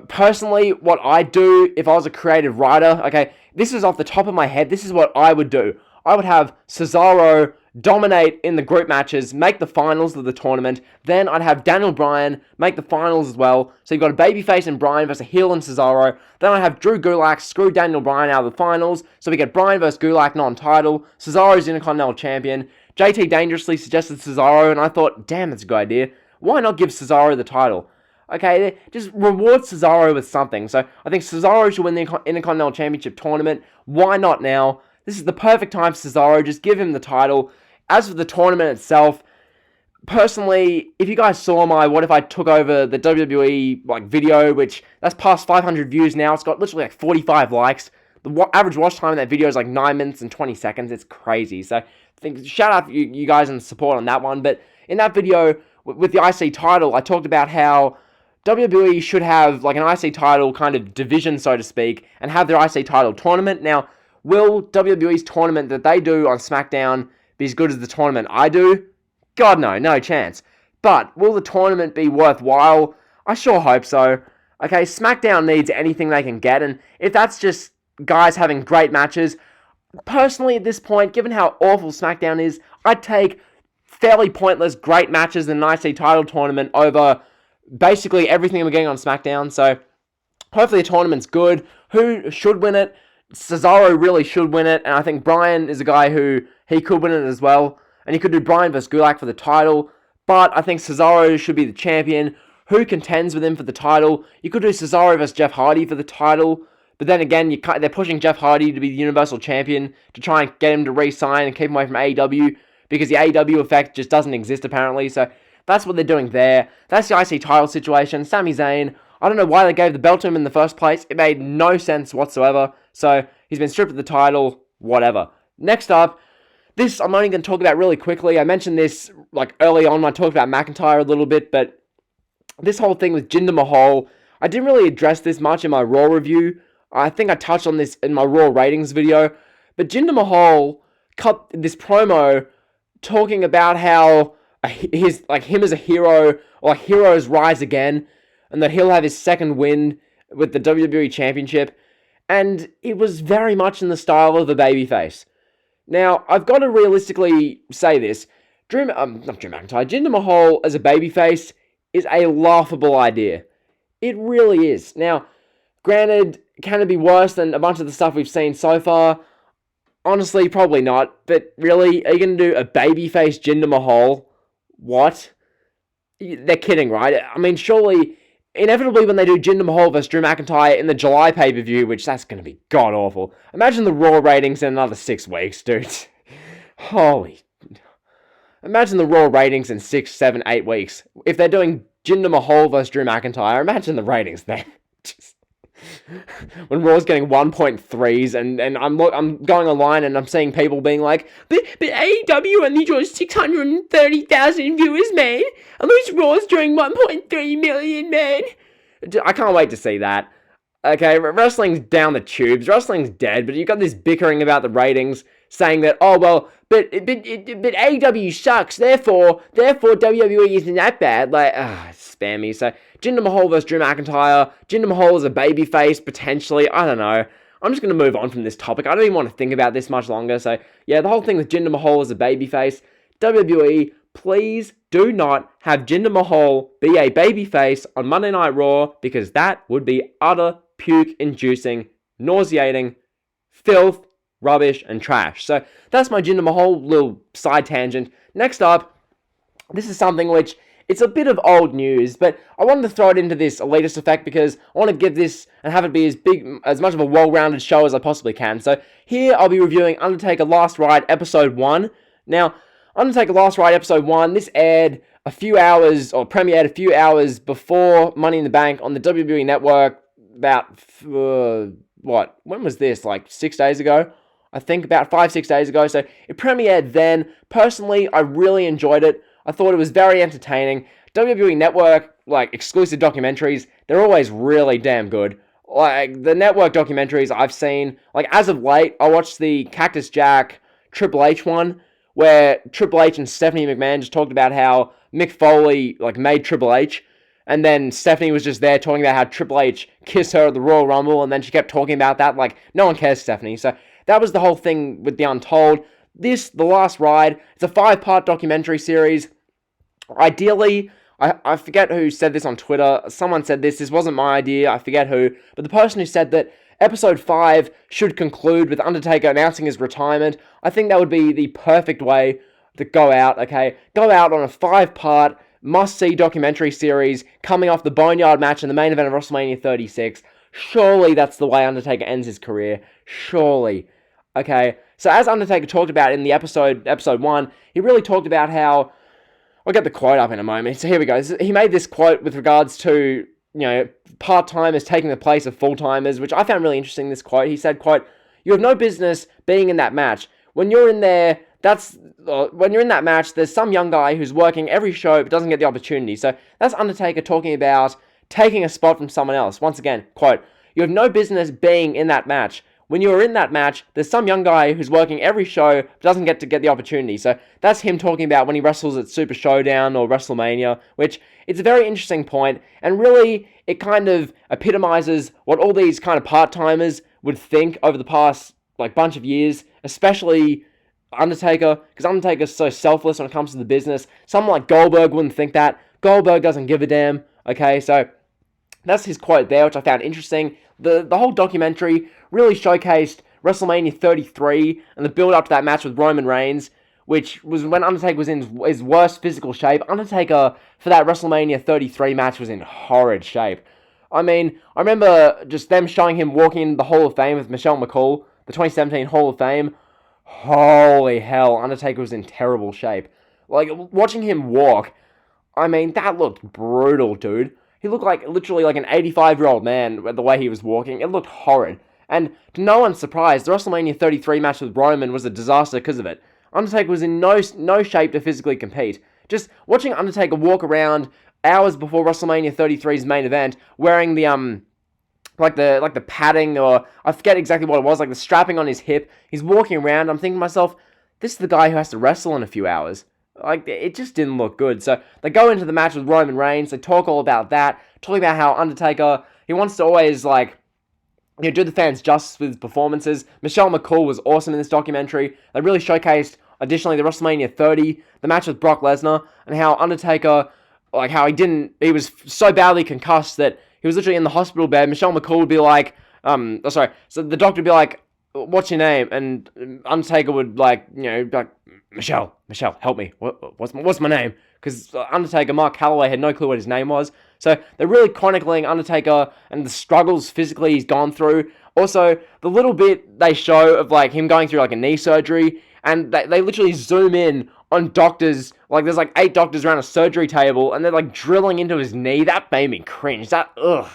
Personally, what I'd do if I was a creative writer, okay, this is off the top of my head, this is what I would do. I would have Cesaro dominate in the group matches, make the finals of the tournament, then I'd have Daniel Bryan make the finals as well. So you've got a babyface in Bryan versus a heel in Cesaro. Then I'd have Drew Gulak screw Daniel Bryan out of the finals, so we get Bryan versus Gulak non-title. Cesaro's Intercontinental Champion. JT dangerously suggested Cesaro, and I thought, damn, that's a good idea. Why not give Cesaro the title? Okay, just reward Cesaro with something. So I think Cesaro should win the Intercontinental Championship tournament. Why not now? This is the perfect time for Cesaro. Just give him the title. As for the tournament itself, personally, if you guys saw my What If I Took Over the WWE video, which that's past 500 views now, it's got literally 45 likes. The average watch time in that video is 9 minutes and 20 seconds. It's crazy. So shout out you guys and support on that one. But in that video with the IC title, I talked about how WWE should have an IC title kind of division, so to speak, and have their IC title tournament. Now, will WWE's tournament that they do on SmackDown be as good as the tournament I do? God, no chance. But will the tournament be worthwhile? I sure hope so. Okay, SmackDown needs anything they can get, and if that's just guys having great matches, personally at this point, given how awful SmackDown is, I'd take fairly pointless great matches in an IC title tournament over basically everything we're getting on SmackDown. So hopefully the tournament's good. Who should win it? Cesaro really should win it, and I think Bryan is a guy who he could win it as well. And you could do Bryan vs. Gulak for the title, but I think Cesaro should be the champion. Who contends with him for the title? You could do Cesaro vs. Jeff Hardy for the title, but then again, they're pushing Jeff Hardy to be the Universal Champion to try and get him to re-sign and keep him away from AEW, because the AEW effect just doesn't exist apparently, so that's what they're doing there. That's the IC title situation. Sami Zayn, I don't know why they gave the belt to him in the first place. It made no sense whatsoever, so he's been stripped of the title, whatever. Next up, this I'm only going to talk about really quickly. I mentioned this early on when I talked about McIntyre a little bit, but this whole thing with Jinder Mahal, I didn't really address this much in my Raw review. I think I touched on this in my Raw ratings video, but Jinder Mahal cut this promo talking about how him as a hero, or heroes rise again, and that he'll have his second win with the WWE Championship, and it was very much in the style of a babyface. Now, I've got to realistically say this. Jinder Mahal as a babyface is a laughable idea. It really is. Now, granted, can it be worse than a bunch of the stuff we've seen so far? Honestly, probably not. But really, are you going to do a babyface Jinder Mahal? What? They're kidding, right? I mean, surely, inevitably when they do Jinder Mahal vs. Drew McIntyre in the July pay-per-view, which that's going to be god-awful. Imagine the Raw ratings in another 6 weeks, dude. Holy. Imagine the Raw ratings in 6, 7, 8 weeks. If they're doing Jinder Mahal vs. Drew McIntyre, imagine the ratings then. When Raw's getting 1.3s and I'm going online and I'm seeing people being like, but AEW only draws 630,000 viewers, man. At least Raw's drawing 1.3 million, man. I can't wait to see that. Okay, wrestling's down the tubes. Wrestling's dead, but you got this bickering about the ratings, saying that, oh well, but AEW sucks. Therefore WWE isn't that bad. Spammy. So Jinder Mahal vs. Drew McIntyre. Jinder Mahal is a babyface potentially. I don't know. I'm just gonna move on from this topic. I don't even want to think about this much longer. So yeah, the whole thing with Jinder Mahal as a babyface. WWE, please do not have Jinder Mahal be a babyface on Monday Night Raw, because that would be utter puke-inducing, nauseating, filth, rubbish, and trash. So that's my Jinder Mahal little side tangent. Next up, this is something which, it's a bit of old news, but I wanted to throw it into this Elitist effect because I want to give this and have it be as much of a well-rounded show as I possibly can. So here I'll be reviewing Undertaker Last Ride Episode 1. Now, Undertaker Last Ride Episode 1, this aired a few hours, or premiered a few hours before Money in the Bank on the WWE Network about, when was this? 6 days ago? I think about 5-6 days ago. So it premiered then. Personally, I really enjoyed it. I thought it was very entertaining. WWE Network, exclusive documentaries, they're always really damn good. The network documentaries I've seen, as of late, I watched the Cactus Jack Triple H one, where Triple H and Stephanie McMahon just talked about how Mick Foley, made Triple H, and then Stephanie was just there talking about how Triple H kissed her at the Royal Rumble, and then she kept talking about that, no one cares, Stephanie. So that was the whole thing with The Untold. This, The Last Ride, it's a 5-part documentary series. Ideally, I forget who said this on Twitter. Someone said this wasn't my idea, I forget who, but the person who said that Episode 5 should conclude with Undertaker announcing his retirement. I think that would be the perfect way to go out, okay? Go out on a 5-part, must-see documentary series coming off the Boneyard match in the main event of WrestleMania 36. Surely that's the way Undertaker ends his career. Surely. Okay, So as Undertaker talked about in the episode 1, he really talked about how, I'll get the quote up in a moment. So here we go. He made this quote with regards to, part-timers taking the place of full-timers, which I found really interesting, this quote. He said, quote, "You have no business being in that match. When you're in there, when you're in that match, there's some young guy who's working every show but doesn't get the opportunity." So that's Undertaker talking about taking a spot from someone else. Once again, quote, "You have no business being in that match. When you're in that match, there's some young guy who's working every show but doesn't get the opportunity." So that's him talking about when he wrestles at Super Showdown or WrestleMania, which it's a very interesting point, and really it kind of epitomizes what all these kind of part-timers would think over the past bunch of years, especially Undertaker, because Undertaker's so selfless when it comes to the business. Someone like Goldberg wouldn't think that. Goldberg doesn't give a damn. Okay, so that's his quote there, which I found interesting. The whole documentary really showcased WrestleMania 33 and the build-up to that match with Roman Reigns, which was when Undertaker was in his worst physical shape. Undertaker, for that WrestleMania 33 match, was in horrid shape. I mean, I remember just them showing him walking into the Hall of Fame with Michelle McCool, the 2017 Hall of Fame. Holy hell, Undertaker was in terrible shape. Watching him walk, I mean, that looked brutal, dude. He looked literally like an 85-year-old man the way he was walking. It looked horrid. And to no one's surprise, the WrestleMania 33 match with Roman was a disaster because of it. Undertaker was in no shape to physically compete. Just watching Undertaker walk around hours before WrestleMania 33's main event, wearing the the padding, or I forget exactly what it was, the strapping on his hip. He's walking around. I'm thinking to myself, this is the guy who has to wrestle in a few hours. It just didn't look good. So they go into the match with Roman Reigns. They talk all about that, talking about how Undertaker, he wants to always do the fans justice with his performances. Michelle McCool was awesome in this documentary. They really showcased, additionally, the WrestleMania 30, the match with Brock Lesnar, and how Undertaker, how he was so badly concussed that he was literally in the hospital bed. Michelle McCool would be so the doctor would be like, "What's your name?" And Undertaker would Michelle, help me. What's my name? Because Undertaker, Mark Calloway, had no clue what his name was. So they're really chronicling Undertaker and the struggles physically he's gone through. Also, the little bit they show of him going through a knee surgery, and they literally zoom in on doctors. There's 8 doctors around a surgery table, and they're drilling into his knee. That made me cringe. Ugh.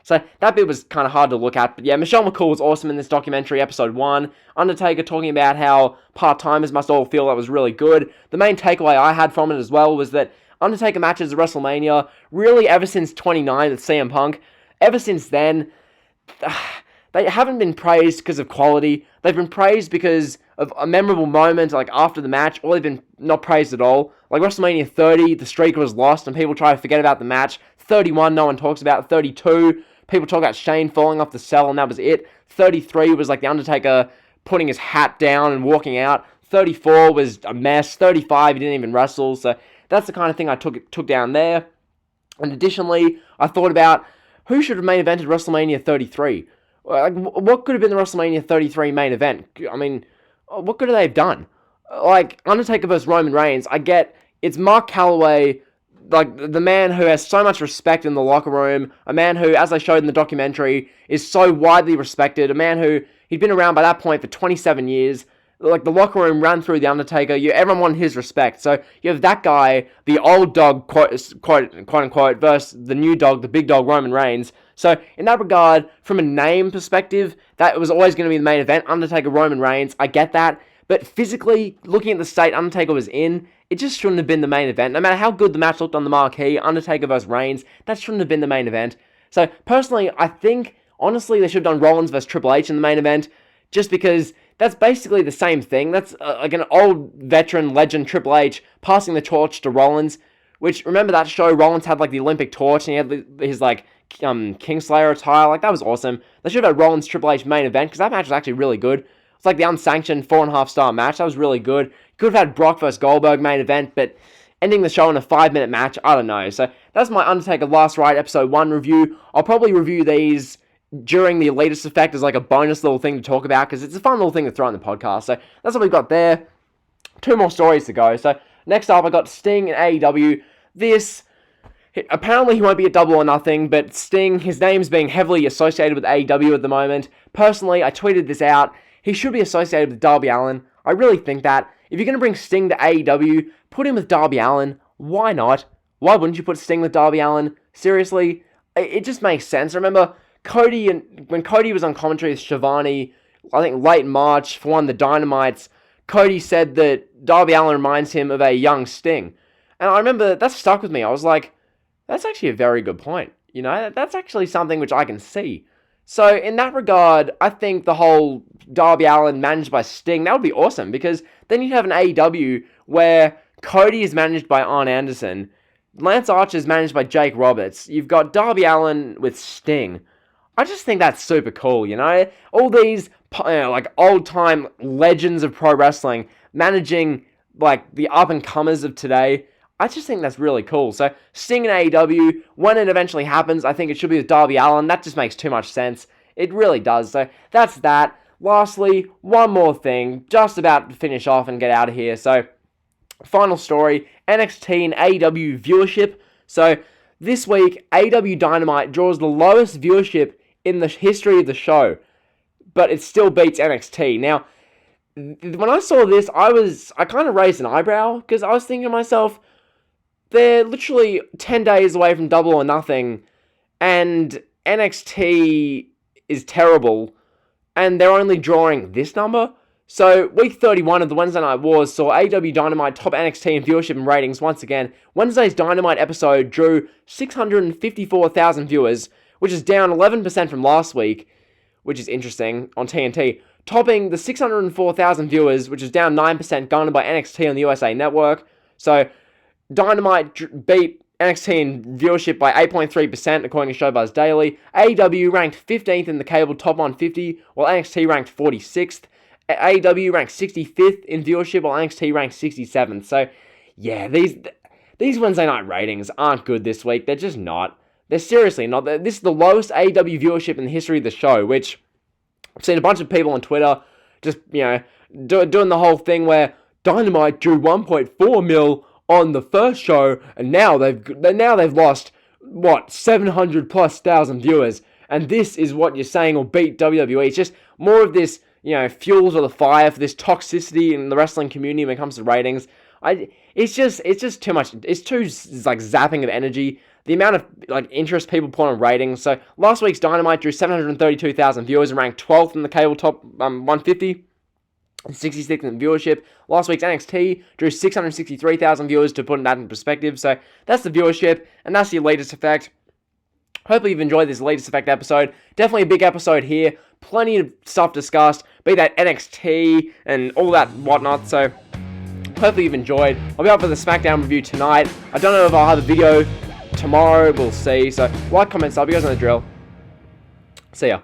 So that bit was kind of hard to look at. But yeah, Michelle McCool was awesome in this documentary, episode 1. Undertaker talking about how part-timers must all feel that was really good. The main takeaway I had from it as well was that Undertaker matches at WrestleMania, really ever since 29 with CM Punk, ever since then, they haven't been praised because of quality. They've been praised because of a memorable moment, after the match, or they've been not praised at all. WrestleMania 30, the streak was lost and people try to forget about the match. 31, no one talks about. 32, people talk about Shane falling off the cell and that was it. 33 was the Undertaker putting his hat down and walking out. 34 was a mess. 35, he didn't even wrestle. So that's the kind of thing I took down there. And additionally, I thought about who should have main evented WrestleMania 33. What could have been the WrestleMania 33 main event? I mean, what could they have done? Undertaker versus Roman Reigns, I get it's Mark Calloway, the man who has so much respect in the locker room, a man who, as I showed in the documentary, is so widely respected, a man who, he'd been around by that point for 27 years, the locker room ran through the Undertaker, everyone wanted his respect, so you have that guy, the old dog, quote unquote, versus the new dog, the big dog, Roman Reigns. So, in that regard, from a name perspective, that was always going to be the main event, Undertaker, Roman Reigns, I get that, but physically, looking at the state Undertaker was in, it just shouldn't have been the main event. No matter how good the match looked on the marquee, Undertaker versus Reigns, that shouldn't have been the main event. So, personally, I think, honestly, they should have done Rollins versus Triple H in the main event, just because that's basically the same thing. That's an old veteran legend, Triple H, passing the torch to Rollins, which, remember that show, Rollins had, the Olympic torch, and he had his, Kingslayer attire, that was awesome. They should have had Rollins Triple H main event, because that match was actually really good. It's the unsanctioned 4.5-star match. That was really good. You could have had Brock vs. Goldberg main event, but ending the show in a 5-minute match, I don't know. So that's my Undertaker Last Ride episode 1 review. I'll probably review these during the Elitist effect as a bonus little thing to talk about, because it's a fun little thing to throw in the podcast. So that's what we've got there. 2 more stories to go. So next up, I got Sting and AEW. Apparently he won't be at Double or Nothing, but Sting, his name's being heavily associated with AEW at the moment. Personally, I tweeted this out. he should be associated with Darby Allin. I really think that. If you're going to bring Sting to AEW, put him with Darby Allin. Why not? Why wouldn't you put Sting with Darby Allin? Seriously, it just makes sense. I remember when Cody was on commentary with Shivani, I think late March, for one of the Dynamites, Cody said that Darby Allin reminds him of a young Sting. And I remember that stuck with me. I was like, that's actually a very good point. You know, that's actually something which I can see. So in that regard, I think the whole Darby Allin managed by Sting, that would be awesome, because then you'd have an AEW where Cody is managed by Arn Anderson, Lance Archer is managed by Jake Roberts, you've got Darby Allin with Sting. I just think that's super cool, you know? All these, like, old-time legends of pro wrestling managing, like, the up-and-comers of today. I just think that's really cool. So, Sting in AEW, when it eventually happens, I think it should be with Darby Allin. That just makes too much sense. It really does. So, that's that. Lastly, one more thing. Just about to finish off and get out of here. So, final story. NXT and AEW viewership. So, this week, AEW Dynamite draws the lowest viewership in the history of the show. But it still beats NXT. Now, when I saw this, I kind of raised an eyebrow. Because I was thinking to myself, they're literally 10 days away from Double or Nothing, and NXT is terrible, and they're only drawing this number. So, week 31 of the Wednesday Night Wars saw AEW Dynamite top NXT in viewership and ratings once again. Wednesday's Dynamite episode drew 654,000 viewers, which is down 11% from last week, which is interesting, on TNT, topping the 604,000 viewers, which is down 9% garnered by NXT on the USA Network. So, Dynamite beat NXT in viewership by 8.3%, according to Showbuzz Daily. AEW ranked 15th in the cable top 150, while NXT ranked 46th. AEW ranked 65th in viewership, while NXT ranked 67th. So, yeah, these Wednesday night ratings aren't good this week. They're just not. They're seriously not. This is the lowest AEW viewership in the history of the show, which I've seen a bunch of people on Twitter just, you know, doing the whole thing where Dynamite drew 1.4 mil on the first show, and now they've lost, 700 plus thousand viewers, and this is what you're saying will beat WWE. It's just more of this, you know, fuels or the fire for this toxicity in the wrestling community when it comes to ratings. It's just too much. It's too, like, zapping of energy. The amount of, like, interest people put on ratings. So, last week's Dynamite drew 732,000 viewers and ranked 12th in the cable top 150. 66th in viewership. Last week's NXT drew 663,000 viewers, to put that in perspective. So that's the viewership, and that's the Elitist Effect. Hopefully you've enjoyed this Elitist Effect episode. Definitely a big episode here. Plenty of stuff discussed, be that NXT and all that whatnot. So hopefully you've enjoyed. I'll be up for the SmackDown review tonight. I don't know if I'll have a video tomorrow. We'll see. So like, comment, sub. You guys know the drill. See ya.